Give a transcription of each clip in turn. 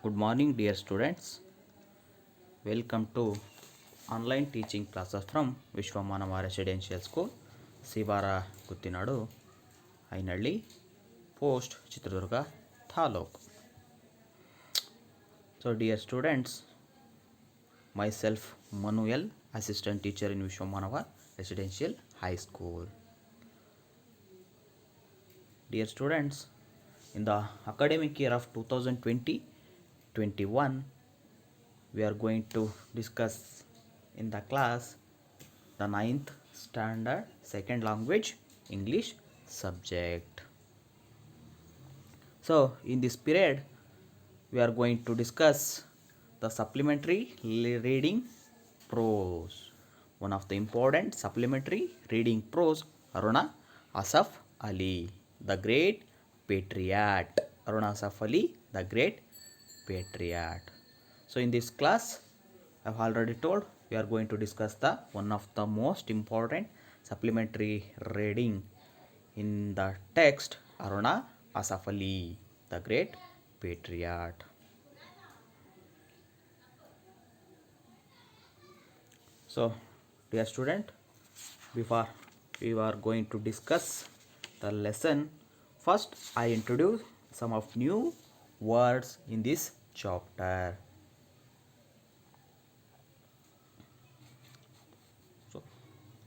Good morning, dear students. Welcome to online teaching classes from Vishwamanava Residential School, Sivara Kuttinadu, Ainalli, Post, Chitradurga, Thalok. So, dear students, myself Manuel, assistant teacher in Vishwamanava Residential High School. Dear students, in the academic year of 2020-21, we are going to discuss in the class the 9th standard second language English subject. So in this period we are going to discuss the supplementary reading prose. One of the important supplementary reading prose, Aruna Asaf Ali, the great patriot. Aruna Asaf Ali, the great patriot. So in this class, I've already told we are going to discuss the one of the most important supplementary reading in the text, Aruna Asaf Ali, the great patriot. So, dear student, before we are going to discuss the lesson, first I introduce some of new words in this chapter. So,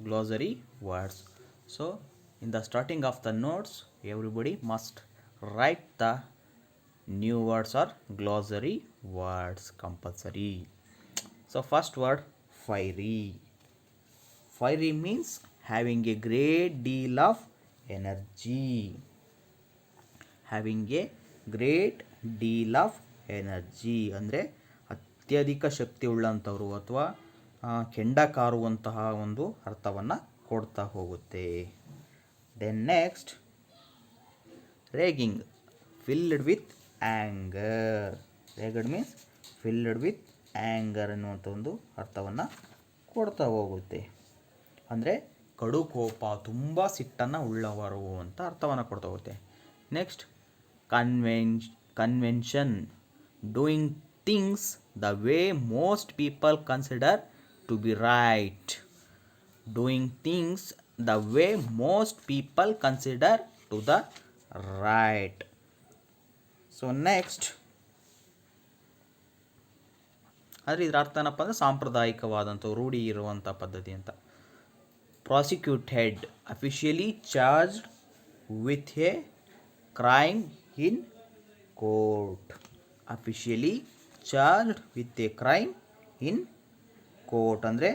glossary words. So, in the starting of the notes, everybody must write the new words or glossary words compulsory. So, first word, fiery. Fiery means having a great deal of energy. Having a great deal of energy ಅಂದರೆ ಅತ್ಯಧಿಕ ಶಕ್ತಿ ಉಳ್ಳಂಥವ್ರು ಅಥವಾ ಕೆಂಡ ಕಾರುವಂತಹ ಒಂದು ಅರ್ಥವನ್ನು ಕೊಡ್ತಾ ಹೋಗುತ್ತೆ. Then next, raging, filled with anger. Raged means filled with anger ಅನ್ನುವಂಥ ಒಂದು ಅರ್ಥವನ್ನು ಕೊಡ್ತಾ ಹೋಗುತ್ತೆ. ಅಂದರೆ ಕಡು ಕೋಪ, ತುಂಬ ಸಿಟ್ಟನ್ನು ಉಳ್ಳವರು ಅಂತ ಅರ್ಥವನ್ನು ಕೊಡ್ತಾ ಹೋಗುತ್ತೆ. Next, convention, doing things the way most people consider to be right. Doing things the way most people consider to the right. So next, ಆದರೆ ಇದರ ಅರ್ಥ ಏನಪ್ಪ ಅಂದರೆ ಸಾಂಪ್ರದಾಯಿಕವಾದಂಥ ರೂಢಿ ಇರುವಂಥ ಪದ್ಧತಿ ಅಂತ. Prosecuted, officially charged with A crime in court. Officially charged with A crime in court ಅಂದರೆ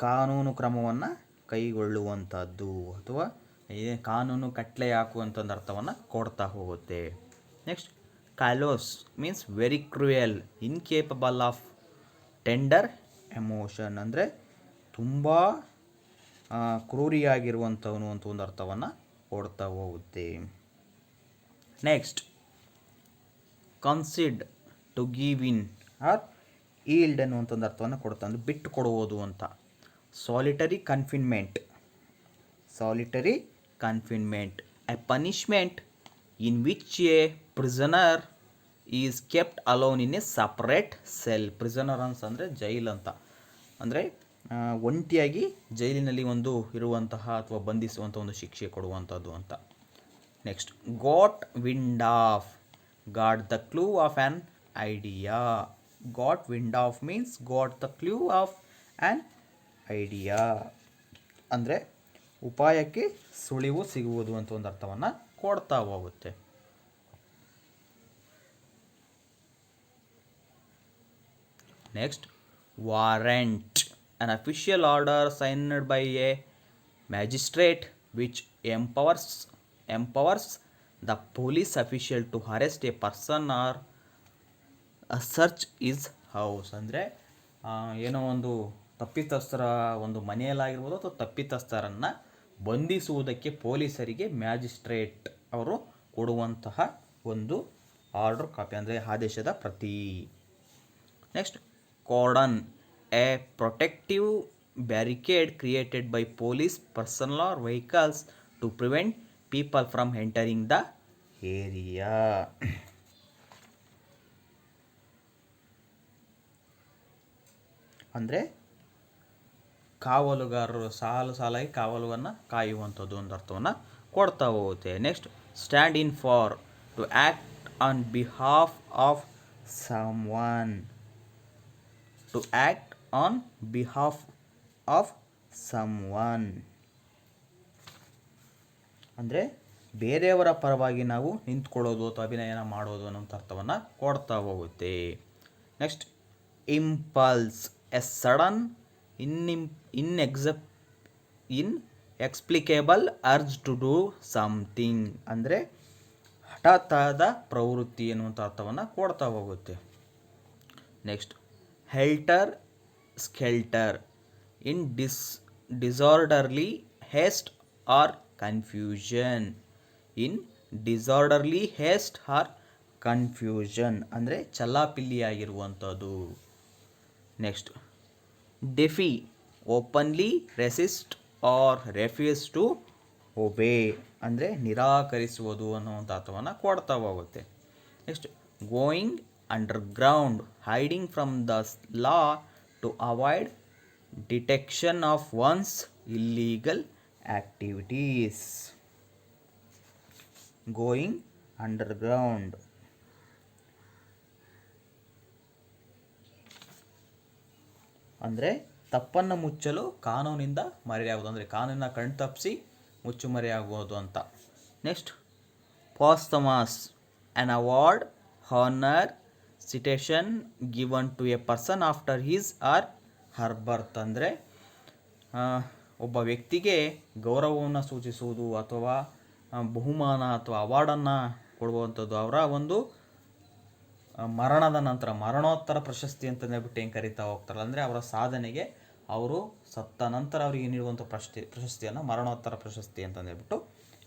ಕಾನೂನು ಕ್ರಮವನ್ನು ಕೈಗೊಳ್ಳುವಂಥದ್ದು ಅಥವಾ ಕಾನೂನು ಕಟ್ಲೆ ಹಾಕುವಂಥದ್ದು ಅರ್ಥವನ್ನು ಕೊಡ್ತಾ ಹೋಗುತ್ತೆ. Next, callous means very cruel, incapable of tender emotion ಅಂದರೆ ತುಂಬ ಕ್ರೂರಿಯಾಗಿರುವಂಥವನು ಅಂತ ಒಂದು ಅರ್ಥವನ್ನು ಕೊಡ್ತಾ ಹೋಗುತ್ತೆ. Next, concede, to give in or yield ಅನ್ನುವಂಥ ಒಂದು ಅರ್ಥವನ್ನು ಕೊಡ್ತಾ, ಅಂದರೆ ಬಿಟ್ಟು ಕೊಡುವುದು ಅಂತ. Solitary confinement, solitary confinement, a punishment in which a prisoner is kept alone in a separate cell. Prisoner ಅಂದರೆ ಜೈಲ್ ಅಂತ, ಅಂದರೆ ಒಂಟಿಯಾಗಿ ಜೈಲಿನಲ್ಲಿ ಒಂದು ಇರುವಂತಹ ಅಥವಾ ಬಂಧಿಸುವಂಥ ಒಂದು ಶಿಕ್ಷೆ ಕೊಡುವಂಥದ್ದು ಅಂತ. Next, got wind of, got the clue of an idea. Got wind of means got the clue of an idea ಅಂದರೆ ಉಪಾಯಕ್ಕೆ ಸುಳಿವು ಸಿಗುವುದು ಅಂತ ಒಂದು ಅರ್ಥವನ್ನು ಕೊಡ್ತಾ ಹೋಗುತ್ತೆ. Next, warrant, an official order signed by a magistrate which empowers the police official to arrest a person or search his house. ಅಂದರೆ ಏನೋ ಒಂದು ತಪ್ಪಿತಸ್ಥರ ಒಂದು ಮನೆಯಲ್ಲಾಗಿರ್ಬೋದು ಅಥವಾ ತಪ್ಪಿತಸ್ಥರನ್ನು ಬಂಧಿಸುವುದಕ್ಕೆ ಪೊಲೀಸರಿಗೆ ಮ್ಯಾಜಿಸ್ಟ್ರೇಟ್ ಅವರು ಕೊಡುವಂತಹ ಒಂದು ಆರ್ಡರ್ ಕಾಪಿ ಅಂದರೆ ಆದೇಶದ ಪ್ರತಿ. Next, ಕಾರ್ಡನ್, a protective barricade created by police personnel or vehicles to prevent people from entering the area. ಅಂದರೆ ಕಾವಲುಗಾರರು ಸಾಲು ಸಾಲಾಗಿ ಕಾವಲುವನ್ನು ಕಾಯುವಂಥದ್ದು ಒಂದು ಅರ್ಥವನ್ನು ಕೊಡ್ತಾ ಹೋಗುತ್ತೆ. Next, stand in for, to act on behalf of someone, to act on behalf of someone ಅಂದರೆ ಬೇರೆಯವರ ಪರವಾಗಿ ನಾವು ನಿಂತ್ಕೊಳ್ಳೋದು ಅಥವಾ ಅಭಿನಯನ ಮಾಡೋದು ಅನ್ನೋಂಥ ಅರ್ಥವನ್ನು ಕೊಡ್ತಾ ಹೋಗುತ್ತೆ. Next, impulse, a sudden inexplicable urge to do something ಅಂದರೆ ಹಠಾತ್ತಾದ ಪ್ರವೃತ್ತಿ ಎನ್ನುವಂಥ ಅರ್ಥವನ್ನು ಕೊಡ್ತಾ ಹೋಗುತ್ತೆ. Next, helter skelter, in disorderly haste or confusion, in disorderly haste or confusion ಅಂದರೆ ಚಲ್ಲಾಪಿಲ್ಲಿಯಾಗಿರುವಂಥದ್ದು. Next, defy, openly resist or refuse to obey ಅಂದರೆ ನಿರಾಕರಿಸುವುದು ಅನ್ನುವಂಥ ಅರ್ಥವನ್ನು ಕೊಡ್ತಾ ಹೋಗುತ್ತೆ. Next, going underground, hiding from the law to avoid detection of one's illegal activities. Going underground ಅಂದರೆ ತಪ್ಪನ್ನು ಮುಚ್ಚಲು ಕಾನೂನಿಂದ ಮರೆಯಾಗುವುದು, ಅಂದರೆ ಕಾನೂನಿನ ಕಣ್ತಪ್ಪಿಸಿ ಮುಚ್ಚುಮರೆಯಾಗುವುದು ಅಂತ. Next, posthumous, an award, honour, citation given to a person after his or her birth ಅಂದರೆ ಒಬ್ಬ ವ್ಯಕ್ತಿಗೆ ಗೌರವವನ್ನು ಸೂಚಿಸುವುದು ಅಥವಾ ಬಹುಮಾನ ಅಥವಾ ಅವಾರ್ಡನ್ನು ಕೊಡುವಂಥದ್ದು ಅವರ ಒಂದು ಮರಣದ ನಂತರ, ಮರಣೋತ್ತರ ಪ್ರಶಸ್ತಿ ಅಂತಂದೇಳ್ಬಿಟ್ಟು ಏನು ಕರೀತಾ ಹೋಗ್ತಾರಲ್ಲ, ಅಂದರೆ ಅವರ ಸಾಧನೆಗೆ ಅವರು ಸತ್ತ ನಂತರ ಅವರಿಗೆ ನೀಡುವಂಥ ಪ್ರಶಸ್ತಿಯನ್ನು ಮರಣೋತ್ತರ ಪ್ರಶಸ್ತಿ ಅಂತಂದೇಳ್ಬಿಟ್ಟು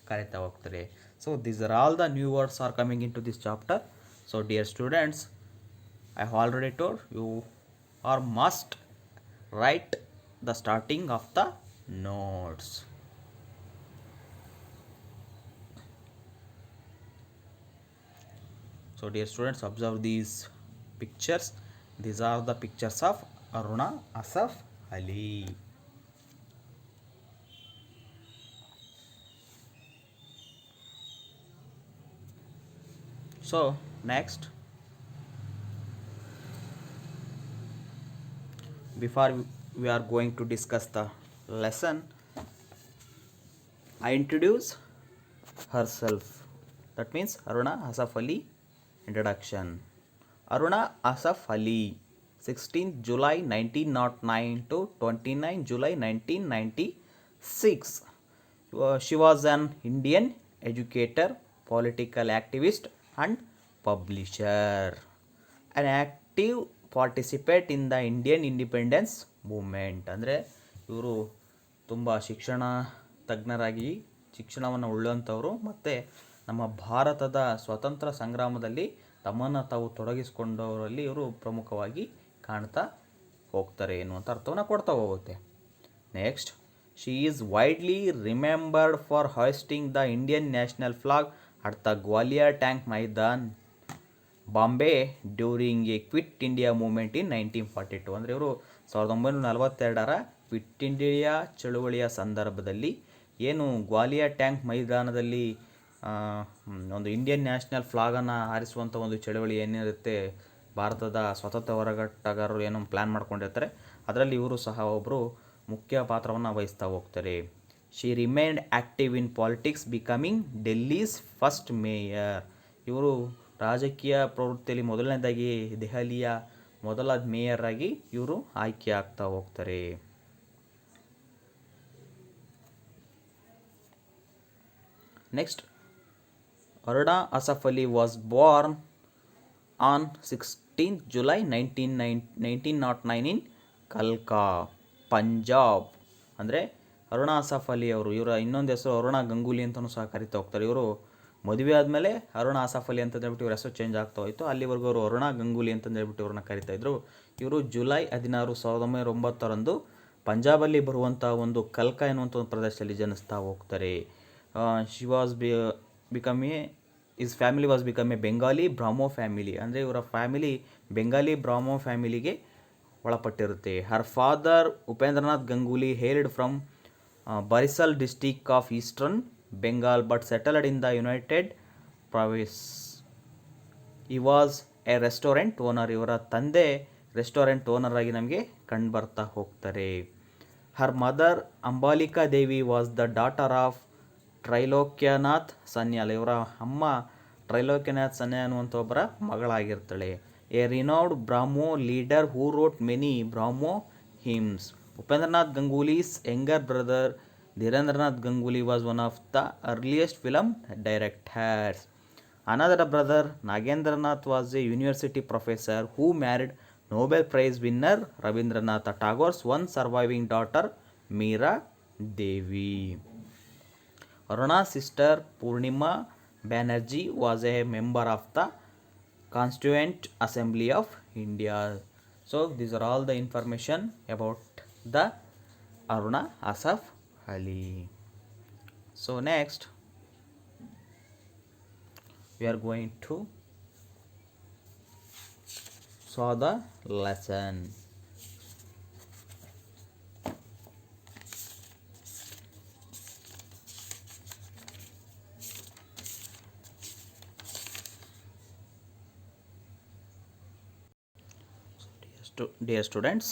ಕರೀತಾ ಹೋಗ್ತಾರೆ. So these are all the new words are coming into this chapter. So dear students, I have already told you are must write the starting of the notes. So dear students, observe these pictures. These are the pictures of Aruna Asaf Ali. So next, before we are going to discuss the lesson, I introduce herself. That means Aruna Asaf Ali introduction. Aruna Asaf Ali, 16th July 1909 to 29 July 1996. She was an Indian educator, political activist and publisher. An active participate in the Indian independence movement ಅಂದರೆ ಇವರು ತುಂಬ ಶಿಕ್ಷಣ ತಜ್ಞರಾಗಿ ಶಿಕ್ಷಣವನ್ನು ಉಳ್ಳಂಥವರು ಮತ್ತು ನಮ್ಮ ಭಾರತದ ಸ್ವತಂತ್ರ ಸಂಗ್ರಾಮದಲ್ಲಿ ತಮ್ಮನ್ನು ತಾವು ತೊಡಗಿಸಿಕೊಂಡವರಲ್ಲಿ ಇವರು ಪ್ರಮುಖವಾಗಿ ಕಾಣ್ತಾ ಹೋಗ್ತಾರೆ ಎನ್ನುವಂಥ ಅರ್ಥವನ್ನು ಕೊಡ್ತಾ ಹೋಗುತ್ತೆ. Next, she is widely remembered for hoisting the Indian national flag at the Gwalior tank maidan, Bombay during a quit India movement in 1942. ಅಂದರೆ ಇವರು 1942 ಕ್ವಿಟ್ ಇಂಡಿಯಾ ಚಳುವಳಿಯ ಸಂದರ್ಭದಲ್ಲಿ ಏನು ಗ್ವಾಲಿಯರ್ ಟ್ಯಾಂಕ್ ಮೈದಾನದಲ್ಲಿ ಒಂದು ಇಂಡಿಯನ್ ನ್ಯಾಷನಲ್ ಫ್ಲಾಗನ್ನು ಹಾರಿಸುವಂಥ ಒಂದು ಚಳುವಳಿ ಏನಿರುತ್ತೆ, ಭಾರತದ ಸ್ವಾತಂತ್ರ್ಯ ಹೋರಾಟಗಾರರು ಏನೋ ಪ್ಲ್ಯಾನ್ ಮಾಡ್ಕೊಂಡಿರ್ತಾರೆ, ಅದರಲ್ಲಿ ಇವರು ಸಹ ಒಬ್ಬರು ಮುಖ್ಯ ಪಾತ್ರವನ್ನು ವಹಿಸ್ತಾ ಹೋಗ್ತಾರೆ. She remained active in politics, becoming Delhi's first mayor. ಇವರು ರಾಜಕೀಯ ಪ್ರವೃತ್ತಿಯಲ್ಲಿ ಮೊದಲನೇದಾಗಿ ದೆಹಲಿಯ ಮೊದಲ ಮೇಯರ್ ಆಗಿ ಇವರು ಆಯ್ಕೆ ಆಗ್ತಾ ಹೋಗ್ತಾರೆ. Next, Aruna Asaf Ali was Born on 16th July 1909 ಇನ್ ಕಲ್ಕಾ, ಪಂಜಾಬ್. ಅಂದರೆ ಅರುಣಾ ಅಸಫ್ ಅಲಿ ಅವರು, ಇವರ ಇನ್ನೊಂದು ಹೆಸರು ಅರುಣಾ ಗಂಗೂಲಿ ಅಂತಲೂ ಸಹ ಕರಿತಾ ಹೋಗ್ತಾರೆ. ಇವರು ಮದುವೆ ಆದಮೇಲೆ ಅರುಣಾ ಅಸಫ್ ಅಲಿ ಅಂತಂದೇಳ್ಬಿಟ್ಟು ಇವ್ರ ಹೆಸರು ಚೇಂಜ್ ಆಗ್ತಾ ಹೋಯಿತು. ಅಲ್ಲಿವರೆಗೂ ಅವರು ಅರುಣಾ ಗಂಗೂಲಿ ಅಂತಂದೇಳ್ಬಿಟ್ಟು ಇವ್ರನ್ನ ಕರಿತಾಯಿದ್ರು. ಇವರು ಜುಲೈ 16, 1909 ಪಂಜಾಬಲ್ಲಿ ಬರುವಂಥ ಒಂದು ಕಲ್ಕಾ ಎನ್ನುವಂಥ ಒಂದು ಪ್ರದೇಶದಲ್ಲಿ ಜನಿಸ್ತಾ ಹೋಗ್ತಾರೆ. She was is family Bengali Brahmo family. ಅಂದರೆ ಇವರ ಫ್ಯಾಮಿಲಿ ಬೆಂಗಾಲಿ ಬ್ರಾಹ್ಮೋ ಫ್ಯಾಮಿಲಿಗೆ ಒಳಪಟ್ಟಿರುತ್ತೆ. Her father Upendranath Ganguly hailed from Barisal district of eastern Bengal but settled in the united province. He was a restaurant owner. ಇವರ ತಂದೆ ರೆಸ್ಟೋರೆಂಟ್ ಓನರ್ ಆಗಿ ನಮಗೆ ಕಂಡು ಬರ್ತಾ ಹೋಗ್ತಾರೆ. Her mother Ambalika Devi was the daughter of Trailokyanath Sanyal. ಇವರ ಅಮ್ಮ ಟ್ರೈಲೋಕ್ಯನಾಥ್ ಸನ್ಯಾಲ್ ಅನ್ನುವಂಥ ಒಬ್ಬರ ಮಗಳಾಗಿರ್ತಾಳೆ. A renowned Brahmo leader who wrote many Brahmo hymns. Upendranath Ganguly's younger brother Dhirendranath Ganguly was one of the earliest film directors. Another brother, Nagendranath, was a university professor who married Nobel Prize winner Rabindranath Tagore's one surviving daughter, Meera Devi. Aruna's sister, Purnima Banerjee, was a member of the Constituent Assembly of India. So, these are all the information about the Aruna Asaf Ali. So, next, we are going to saw the lesson. Dear students,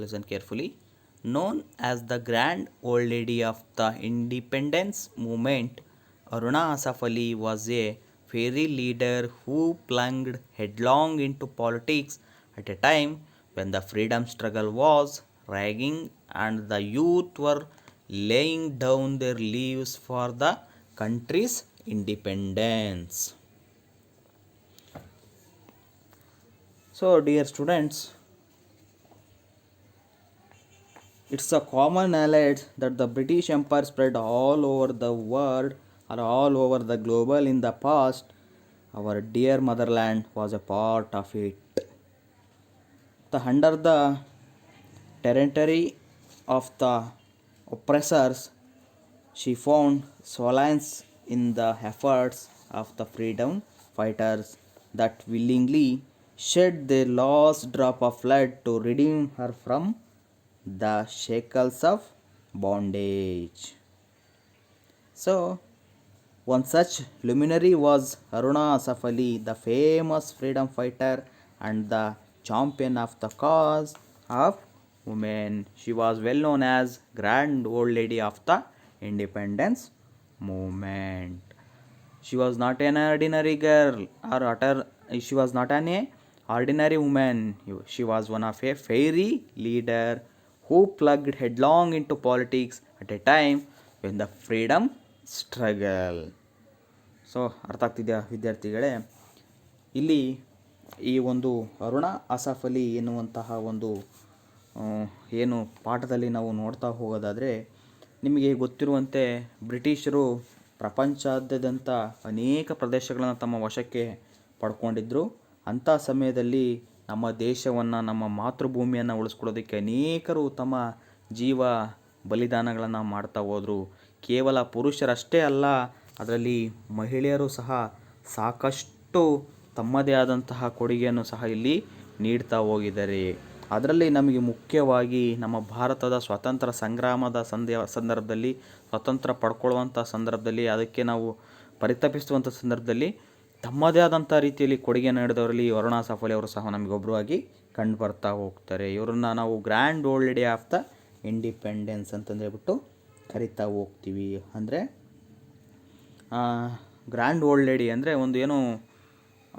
listen carefully. Known as the Grand Old Lady of the Independence Movement, Aruna Asaf Ali was a fiery leader who plunged headlong into politics at a time when the freedom struggle was raging and the youth were laying down their lives for the country's independence. So, dear students, it's a common knowledge that the British Empire spread all over the world or all over the global in the past. Our dear motherland was a part of it. Under the territory of the oppressors, she found solace in the efforts of the freedom fighters that willingly shed their last drop of blood to redeem her from the shackles of bondage. So, one such luminary was Aruna Asaf Ali, the famous freedom fighter and the champion of the cause of women. She was well known as Grand Old Lady of the Independence Movement. She was not an ordinary girl she was not an ordinary woman. She was one of a fiery leader who plunged headlong into politics at a time when the freedom struggle. So ಅರ್ಥ ಆಗ್ತಿದೆಯಾ ವಿದ್ಯಾರ್ಥಿಗಳೇ? ಇಲ್ಲಿ ಈ ಒಂದು Aruna Asaph Ali ಎನ್ನುವಂತಹ ಒಂದು ಏನು ಪಾಠದಲ್ಲಿ ನಾವು ನೋಡ್ತಾ ಹೋಗೋದಾದರೆ, ನಿಮಗೆ ಗೊತ್ತಿರುವಂತೆ ಬ್ರಿಟಿಷರು ಪ್ರಪಂಚಾದ್ಯಂತ ಅನೇಕ ಪ್ರದೇಶಗಳನ್ನು ತಮ್ಮ ವಶಕ್ಕೆ ಪಡ್ಕೊಂಡಿದ್ದರು. ಅಂಥ ಸಮಯದಲ್ಲಿ ನಮ್ಮ ದೇಶವನ್ನು, ನಮ್ಮ ಮಾತೃಭೂಮಿಯನ್ನು ಉಳಿಸ್ಕೊಳ್ಳೋದಕ್ಕೆ ಅನೇಕರು ತಮ್ಮ ಜೀವ ಬಲಿದಾನಗಳನ್ನು ಮಾಡ್ತಾ ಹೋದರು. ಕೇವಲ ಪುರುಷರಷ್ಟೇ ಅಲ್ಲ, ಅದರಲ್ಲಿ ಮಹಿಳೆಯರು ಸಹ ಸಾಕಷ್ಟು ತಮ್ಮದೇ ಆದಂತಹ ಕೊಡುಗೆಯನ್ನು ಸಹ ಇಲ್ಲಿ ನೀಡ್ತಾ ಹೋಗಿದ್ದಾರೆ. ಅದರಲ್ಲಿ ನಮಗೆ ಮುಖ್ಯವಾಗಿ ನಮ್ಮ ಭಾರತದ ಸ್ವಾತಂತ್ರ್ಯ ಸಂಗ್ರಾಮದ ಸಂದರ್ಭದಲ್ಲಿ, ಸ್ವತಂತ್ರ ಪಡ್ಕೊಳ್ಳುವಂಥ ಸಂದರ್ಭದಲ್ಲಿ, ಅದಕ್ಕೆ ನಾವು ಪರಿತಪಿಸುವಂಥ ಸಂದರ್ಭದಲ್ಲಿ ತಮ್ಮದೇ ಆದಂಥ ರೀತಿಯಲ್ಲಿ ಕೊಡುಗೆ ನೀಡಿದವರಲ್ಲಿ ಅರುಣಾ ಅಸಾಫ್ ಅಲಿ ಅವರು ಸಹ ನಮಗೊಬ್ಬರು ಆಗಿ ಕಂಡು ಬರ್ತಾ ಹೋಗ್ತಾರೆ. ಇವರನ್ನು ನಾವು grand old lady of the independence ಅಂತಂದೇಳ್ಬಿಟ್ಟು ಕರಿತಾ ಹೋಗ್ತೀವಿ. ಅಂದರೆ ಗ್ರ್ಯಾಂಡ್ ಓಲ್ಡ್ ಲೇಡಿ ಅಂದರೆ ಒಂದು ಏನು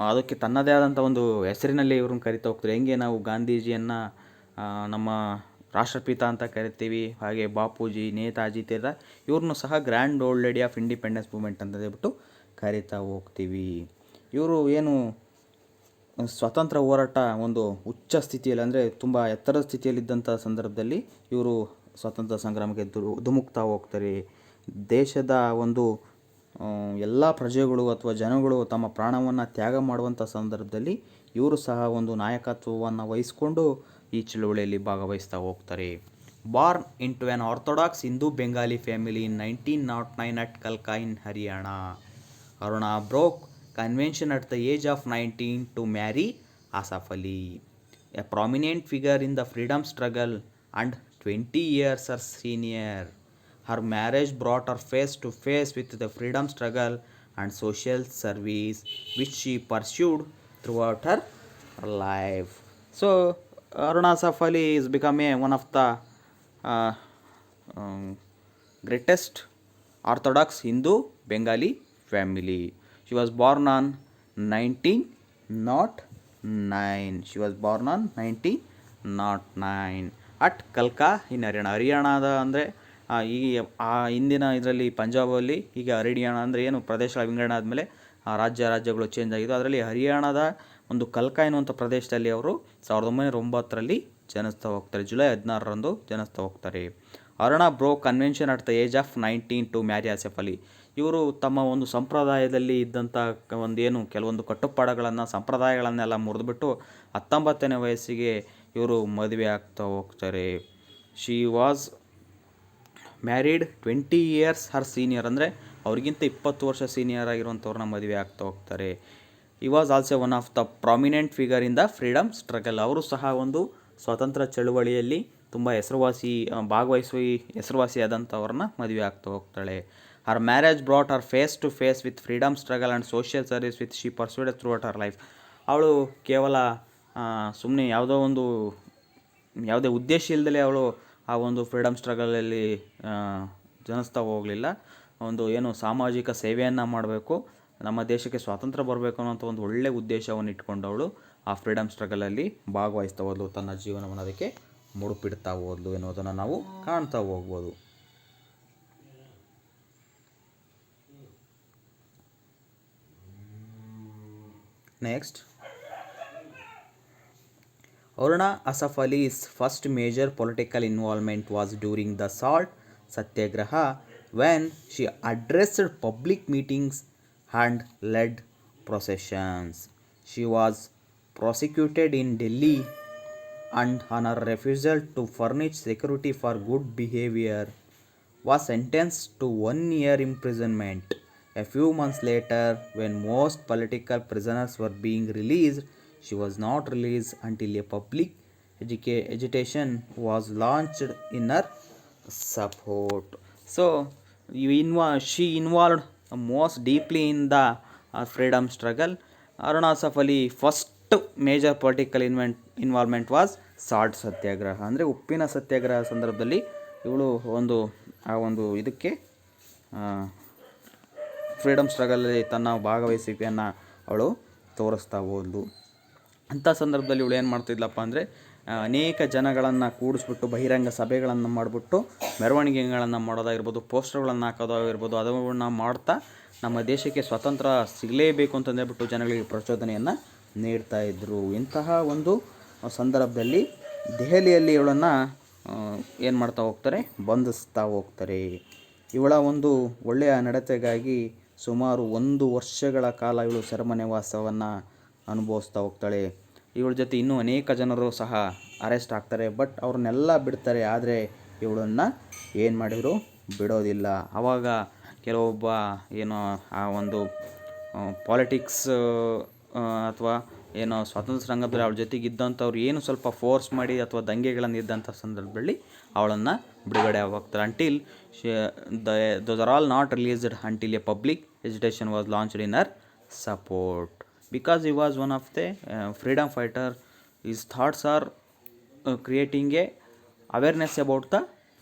ಅದಕ್ಕೆ ತನ್ನದೇ ಆದಂಥ ಒಂದು ಹೆಸರಿನಲ್ಲಿ ಇವ್ರನ್ನ ಕರಿತಾ ಹೋಗ್ತಾರೆ. ಹೆಂಗೆ ನಾವು ಗಾಂಧೀಜಿಯನ್ನು ನಮ್ಮ ರಾಷ್ಟ್ರಪಿತ ಅಂತ ಕರಿತೀವಿ, ಹಾಗೆ ಬಾಪೂಜಿ, ನೇತಾಜಿ ತೀರ ಇವ್ರನ್ನೂ ಸಹ grand old lady of independence movement ಅಂತ ಹೇಳ್ಬಿಟ್ಟು ಕರಿತಾ ಹೋಗ್ತೀವಿ. ಇವರು ಏನು ಸ್ವಾತಂತ್ರ್ಯ ಹೋರಾಟ ಒಂದು ಉಚ್ಚ ಸ್ಥಿತಿಯಲ್ಲಿ, ಅಂದರೆ ತುಂಬ ಎತ್ತರದ ಸ್ಥಿತಿಯಲ್ಲಿದ್ದಂಥ ಸಂದರ್ಭದಲ್ಲಿ ಇವರು ಸ್ವಾತಂತ್ರ್ಯ ಸಂಗ್ರಾಮಕ್ಕೆ ಧುಮುಕ್ತಾ ಹೋಗ್ತಾರೆ. ದೇಶದ ಒಂದು ಎಲ್ಲ ಪ್ರಜೆಗಳು ಅಥವಾ ಜನಗಳು ತಮ್ಮ ಪ್ರಾಣವನ್ನು ತ್ಯಾಗ ಮಾಡುವಂಥ ಸಂದರ್ಭದಲ್ಲಿ ಇವರು ಸಹ ಒಂದು ನಾಯಕತ್ವವನ್ನು ವಹಿಸ್ಕೊಂಡು ಈ ಚಳುವಳಿಯಲ್ಲಿ ಭಾಗವಹಿಸ್ತಾ ಹೋಗ್ತಾರೆ. Born into an orthodox Hindu Bengali family in 1909 at ಕಲ್ಕಾ in Haryana. Aruna broke convention at the age of 19 to marry Asaf Ali. a prominent figure in the freedom struggle and 20 years her senior. Her marriage brought her face to face with the freedom struggle and social service, which she pursued throughout her life. So, Aruna Asaf Ali is becoming one of the uh, um, greatest Orthodox Hindu Bengali family. She was born on 1909. She was born on 1909 at Kalka in Haryana. ಹರಿಯಾಣದ ಅಂದರೆ ಈ ಹಿಂದಿನ ಇದರಲ್ಲಿ ಪಂಜಾಬಲ್ಲಿ ಈಗ ಹರಿಯಾಣ ಅಂದರೆ ಏನು ಪ್ರದೇಶಗಳ ವಿಂಗಡಣೆ ಆದಮೇಲೆ ರಾಜ್ಯಗಳು ಚೇಂಜ್ ಆಗಿದ್ದು, ಅದರಲ್ಲಿ ಹರಿಯಾಣದ ಒಂದು ಕಲ್ಕಾ ಎನ್ನುವಂಥ ಪ್ರದೇಶದಲ್ಲಿ ಅವರು 1909ರಲ್ಲಿ ಜನಿಸ್ತಾ ಹೋಗ್ತಾರೆ. ಜುಲೈ 16ರಂದು ಜನಿಸ್ತಾ ಹೋಗ್ತಾರೆ. Aruna broke convention at the age of 19 to marry Asaf Ali. ಇವರು ತಮ್ಮ ಒಂದು ಸಂಪ್ರದಾಯದಲ್ಲಿ ಇದ್ದಂಥ ಒಂದೇನು ಕೆಲವೊಂದು ಕಟ್ಟುಪಾಡುಗಳನ್ನು ಸಂಪ್ರದಾಯಗಳನ್ನೆಲ್ಲ ಮುರಿದುಬಿಟ್ಟು 19ನೇ ವಯಸ್ಸಿಗೆ ಇವರು ಮದುವೆ ಆಗ್ತಾ ಹೋಗ್ತಾರೆ. She was married 20 years Har senior, ಅಂದರೆ ಅವ್ರಿಗಿಂತ 20 ವರ್ಷ ಸೀನಿಯರ್ ಆಗಿರುವಂಥವ್ರನ್ನ ಮದುವೆ ಆಗ್ತಾ ಹೋಗ್ತಾರೆ. ಈ was also one of the prominent figure in the freedom struggle. ಅವರು ಸಹ ಒಂದು ಸ್ವಾತಂತ್ರ್ಯ ಚಳುವಳಿಯಲ್ಲಿ ತುಂಬ ಹೆಸರುವಾಸಿಯಾದಂಥವ್ರನ್ನ ಮದುವೆ ಆಗ್ತಾ ಹೋಗ್ತಾಳೆ. Her marriage brought her face to face with freedom struggle and social service with she pursued throughout her life. ಅವಳು ಕೇವಲ ಸುಮ್ಮನೆ ಯಾವುದೇ ಉದ್ದೇಶ ಇಲ್ಲದೆ ಅವಳು ಆ ಒಂದು ಫ್ರೀಡಮ್ ಸ್ಟ್ರಗಲಲ್ಲಿ ಜನಿಸ್ತಾ ಹೋಗಲಿಲ್ಲ. ಒಂದು ಏನು ಸಾಮಾಜಿಕ ಸೇವೆಯನ್ನು ಮಾಡಬೇಕು, ನಮ್ಮ ದೇಶಕ್ಕೆ ಸ್ವಾತಂತ್ರ್ಯ ಬರಬೇಕು ಅನ್ನೋಂಥ ಒಂದು ಒಳ್ಳೆಯ ಉದ್ದೇಶವನ್ನು ಇಟ್ಕೊಂಡವಳು ಆ ಫ್ರೀಡಮ್ ಸ್ಟ್ರಗಲಲ್ಲಿ ಭಾಗವಹಿಸ್ತಾ ಹೋದ್ಲು, ತನ್ನ ಜೀವನವನ್ನು ಅದಕ್ಕೆ ಮುಡುಪಿಡ್ತಾ ಹೋದ್ಲು ಎನ್ನುವುದನ್ನು ನಾವು ಕಾಣ್ತಾ ಹೋಗ್ಬೋದು. Next, Aruna Asaf Ali's first major political involvement was during the Salt Satyagraha, when she addressed public meetings and led processions. She was prosecuted in Delhi and on her refusal to furnish security for good behavior was sentenced to 1 year imprisonment. A few months later, when most political prisoners were being released, she was not released until a public agitation was launched in her support. So, she involved most deeply in the freedom struggle. Aruna Asaf Ali first major political involvement was salt satyagraha, ಅಂದರೆ ಉಪ್ಪಿನ ಸತ್ಯಾಗ್ರಹ ಸಂದರ್ಭದಲ್ಲಿ ಇವಳು ಒಂದು ಇದಕ್ಕೆ freedom ಸ್ಟ್ರಗಲಲ್ಲಿ ತನ್ನ ಭಾಗವಹಿಸುವಿಕೆಯನ್ನು ಅವಳು ತೋರಿಸ್ತಾ ಹೋದ್ಲು. ಅಂಥ ಸಂದರ್ಭದಲ್ಲಿ ಇವಳು ಏನು ಮಾಡ್ತಿದ್ಲಪ್ಪ ಅಂದರೆ ಅನೇಕ ಜನಗಳನ್ನು ಕೂಡಿಸ್ಬಿಟ್ಟು ಬಹಿರಂಗ ಸಭೆಗಳನ್ನು ಮಾಡಿಬಿಟ್ಟು ಮೆರವಣಿಗೆಗಳನ್ನು ಮಾಡೋದಾಗಿರ್ಬೋದು, ಪೋಸ್ಟರ್ಗಳನ್ನು ಹಾಕೋದಾಗಿರ್ಬೋದು, ಅದನ್ನು ಮಾಡ್ತಾ ನಮ್ಮ ದೇಶಕ್ಕೆ ಸ್ವಾತಂತ್ರ್ಯ ಸಿಗಲೇಬೇಕು ಅಂತಂದೇಳ್ಬಿಟ್ಟು ಜನಗಳಿಗೆ ಪ್ರಚೋದನೆಯನ್ನು ನೀಡ್ತಾ ಇದ್ದರು. ಇಂತಹ ಒಂದು ಸಂದರ್ಭದಲ್ಲಿ ದೆಹಲಿಯಲ್ಲಿ ಇವಳನ್ನು ಏನು ಮಾಡ್ತಾ ಹೋಗ್ತಾರೆ, ಬಂಧಿಸ್ತಾ ಹೋಗ್ತಾರೆ. ಇವಳ ಒಂದು ಒಳ್ಳೆಯ ನಡತೆಗಾಗಿ ಸುಮಾರು 1 ವರ್ಷಗಳ ಕಾಲ ಇವಳು ಸೆರೆಮನೆವಾಸವನ್ನು ಅನುಭವಿಸ್ತಾ ಹೋಗ್ತಾಳೆ. ಇವಳ ಜೊತೆ ಇನ್ನೂ ಅನೇಕ ಜನರು ಸಹ ಅರೆಸ್ಟ್ ಆಗ್ತಾರೆ, ಬಟ್ ಅವ್ರನ್ನೆಲ್ಲ ಬಿಡ್ತಾರೆ. ಆದರೆ ಇವಳನ್ನು ಏನು ಮಾಡಿದ್ರು, ಬಿಡೋದಿಲ್ಲ. ಆವಾಗ ಕೆಲವೊಬ್ಬ ಏನೋ ಆ ಒಂದು ಪಾಲಿಟಿಕ್ಸ್ ಅಥವಾ ಏನೋ ಸ್ವಾತಂತ್ರ್ಯ ಸಂಘದಲ್ಲಿ ಅವಳ ಜೊತೆಗೆ ಇದ್ದಂಥವ್ರು ಏನು ಸ್ವಲ್ಪ ಫೋರ್ಸ್ ಮಾಡಿ ಅಥವಾ ದಂಗೆಗಳನ್ನು ಇದ್ದಂಥ ಸಂದರ್ಭದಲ್ಲಿ ಅವಳನ್ನು ಬಿಡುಗಡೆ ಹೋಗ್ತಾರೆ. Until those are all not released until A public agitation was launched in Har support. Because he was one of the freedom fighter, his thoughts are creating a awareness about the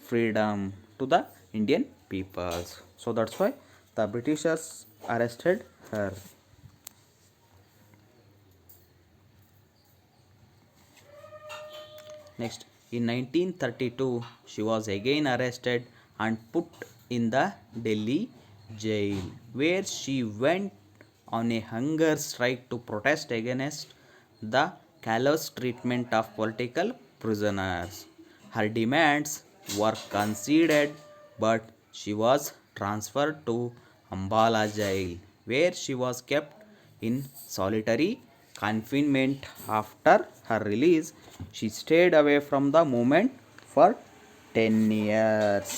freedom to the Indian peoples. So that's why the Britishers arrested her. Next, in 1932, she was again arrested and put in the Delhi jail, where she went on a hunger strike to protest against the callous treatment of political prisoners. Her demands were conceded, but she was transferred to Ambala jail, where she was kept in solitary confinement. After her release, she stayed away from the movement for 10 years.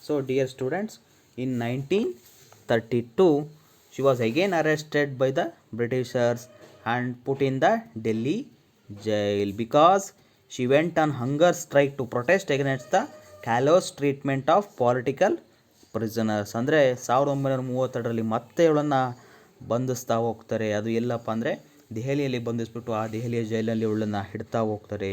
So, dear students, in 1932, she was again arrested by the Britishers and put in the Delhi jail because she went on hunger strike to protest against the callous treatment of political prisoners. ಅಂದರೆ 1932ರಲ್ಲಿ ಮತ್ತೆ ಇವಳನ್ನು ಬಂಧಿಸ್ತಾ ಹೋಗ್ತಾರೆ. ಅದು ಎಲ್ಲಪ್ಪ ಅಂದರೆ ದೆಹಲಿಯಲ್ಲಿ ಬಂಧಿಸ್ಬಿಟ್ಟು ಆ ದೆಹಲಿಯ ಜೈಲಿನಲ್ಲಿ ಇವಳನ್ನು ಇಡ್ತಾ ಹೋಗ್ತಾರೆ.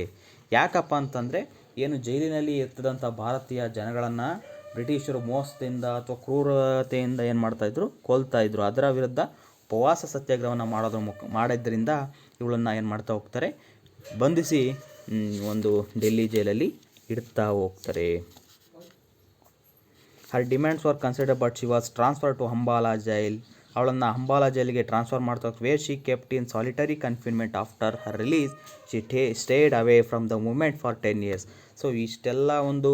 ಯಾಕಪ್ಪ ಅಂತಂದರೆ ಏನು ಜೈಲಿನಲ್ಲಿ ಇರ್ತಿದ್ದಂಥ ಭಾರತೀಯ ಜನಗಳನ್ನು ಬ್ರಿಟಿಷರು ಮೋಸದಿಂದ ಅಥವಾ ಕ್ರೂರತೆಯಿಂದ ಏನು ಮಾಡ್ತಾಯಿದ್ರು, ಕೊಲ್ತಾಯಿದ್ರು. ಅದರ ವಿರುದ್ಧ ಉಪವಾಸ ಸತ್ಯಾಗ್ರಹವನ್ನು ಮಾಡಿದ್ರಿಂದ ಇವಳನ್ನು ಏನು ಮಾಡ್ತಾ ಹೋಗ್ತಾರೆ, ಬಂಧಿಸಿ ಒಂದು ಡೆಲ್ಲಿ ಜೈಲಲ್ಲಿ ಇಡ್ತಾ ಹೋಗ್ತಾರೆ. Her demands were consider but she was transfer to Ambala jail. ಅವಳನ್ನು ಅಂಬಾಲಾ ಜೈಲಿಗೆ ಟ್ರಾನ್ಸ್ಫರ್ ಮಾಡ್ತಾ where she kept in solitary confinement after her release she stayed away from the movement for 10 years. So ಇಷ್ಟೆಲ್ಲ ಒಂದು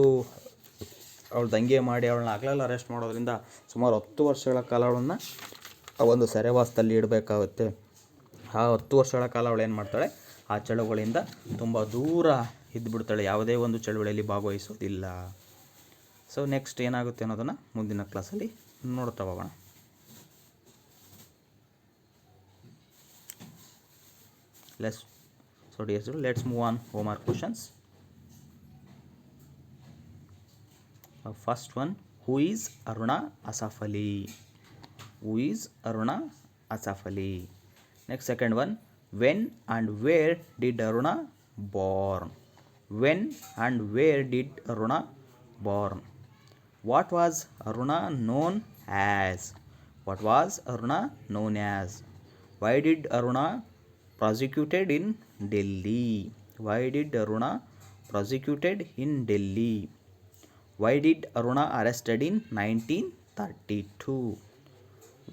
ಅವಳು ದಂಗೆ ಮಾಡಿ ಅವಳನ್ನ ಹಗಲೆಲ್ಲ ಅರೆಸ್ಟ್ ಮಾಡೋದ್ರಿಂದ ಸುಮಾರು 10 ವರ್ಷಗಳ ಕಾಲ ಅವಳನ್ನು ಆ ಒಂದು ಸೆರೆವಾಸದಲ್ಲಿ ಇಡಬೇಕಾಗುತ್ತೆ. ಆ 10 ವರ್ಷಗಳ ಕಾಲ ಅವಳು ಏನು ಮಾಡ್ತಾಳೆ, ಆ ಚಳುವಳಿಯಿಂದ ತುಂಬ ದೂರ ಇದ್ದುಬಿಡ್ತಾಳೆ, ಯಾವುದೇ ಒಂದು ಚಳುವಳಿಯಲ್ಲಿ ಭಾಗವಹಿಸೋದಿಲ್ಲ. ಸೊ ನೆಕ್ಸ್ಟ್ ಏನಾಗುತ್ತೆ ಅನ್ನೋದನ್ನು ಮುಂದಿನ ಕ್ಲಾಸಲ್ಲಿ ನೋಡ್ತಾ ಹೋಗೋಣ. Let's move on homework questions. First one, who is Aruna Asaf Ali? Who is Aruna Asaf Ali? Next, second one, when and where did Aruna born? When and where did Aruna born? What was Aruna known as? What was Aruna known as? Why did Aruna prosecuted in Delhi? Why did Aruna prosecuted in Delhi? Why did Aruna arrested in 1932?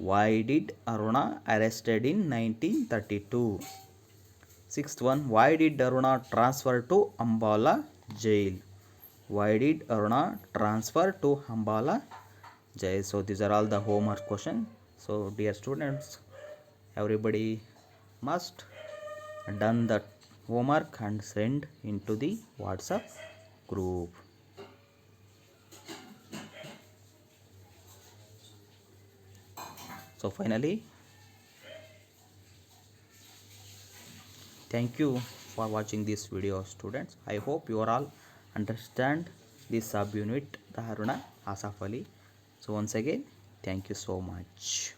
Why did Aruna arrested in 1932? Sixth one, why did Aruna transfer to Ambala jail? Why did Aruna transfer to Ambala jail? So these are all the homework questions. So dear students, everybody must done the homework and send into the WhatsApp group. So finally, thank you for watching this video, students. I hope you are all understand this subunit, the Aruna Asaf Ali. So once again, thank you so much.